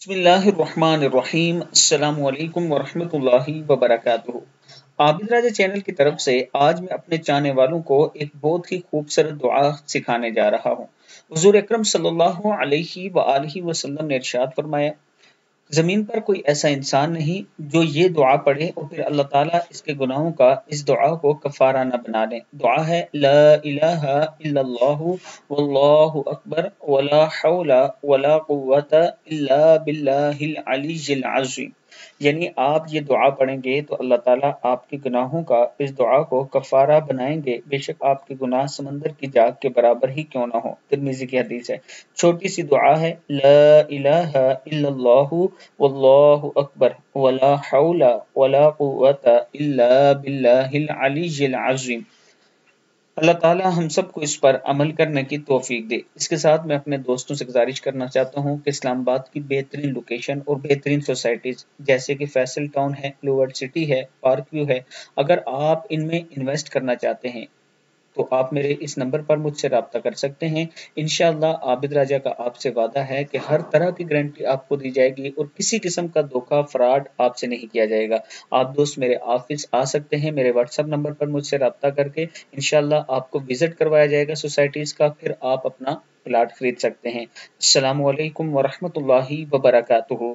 بسم اللہ الرحمن الرحیم السلام علیکم ورحمۃ اللہ وبرکاتہ۔ عابد راجہ چینل کی طرف سے آج میں اپنے چاہنے والوں کو ایک بہت ہی خوبصورت دعا سکھانے جا رہا ہوں۔ حضور اکرم صلی اللہ علیہ وآلہ وسلم نے ارشاد فرمایا، زمین پر کوئی ایسا انسان نہیں جو یہ دعا پڑھے اور پھر اللہ تعالیٰ اس کے گناہوں کا اس دعا کو کفارہ نہ بنا لے۔ دعا ہے لا الہ الا اللہ واللہ اکبر ولا حول ولا قوت الا باللہ العلی العظیم۔ یعنی آپ یہ دعا پڑھیں گے تو اللہ تعالیٰ آپ کے گناہوں کا اس دعا کو کفارہ بنائیں گے، بے شک آپ کے گناہ سمندر کی جاگ کے برابر ہی کیوں نہ ہو۔ ترمذی کی حدیث ہے۔ چھوٹی سی دعا ہے لا الہ الا اللہ واللہ اکبر ولا حول ولا قوت الا باللہ العلی العظیم۔ اللہ تعالیٰ ہم سب کو اس پر عمل کرنے کی توفیق دے۔ اس کے ساتھ میں اپنے دوستوں سے گزارش کرنا چاہتا ہوں کہ اسلام آباد کی بہترین لوکیشن اور بہترین سوسائٹیز جیسے کہ فیصل ٹاؤن ہے، لوورڈ سٹی ہے، پارک ویو ہے، اگر آپ ان میں انویسٹ کرنا چاہتے ہیں تو آپ میرے اس نمبر پر مجھ سے رابطہ کر سکتے ہیں۔ انشاءاللہ عابد راجہ کا آپ سے وعدہ ہے کہ ہر طرح کی گارنٹی آپ کو دی جائے گی اور کسی قسم کا دھوکہ فراڈ آپ سے نہیں کیا جائے گا۔ آپ دوست میرے آفس آ سکتے ہیں، میرے واٹس ایپ نمبر پر مجھ سے رابطہ کر کے انشاءاللہ آپ کو وزٹ کروایا جائے گا سوسائٹیز کا، پھر آپ اپنا پلاٹ خرید سکتے ہیں۔ السلام علیکم ورحمۃ اللہ وبرکاتہ۔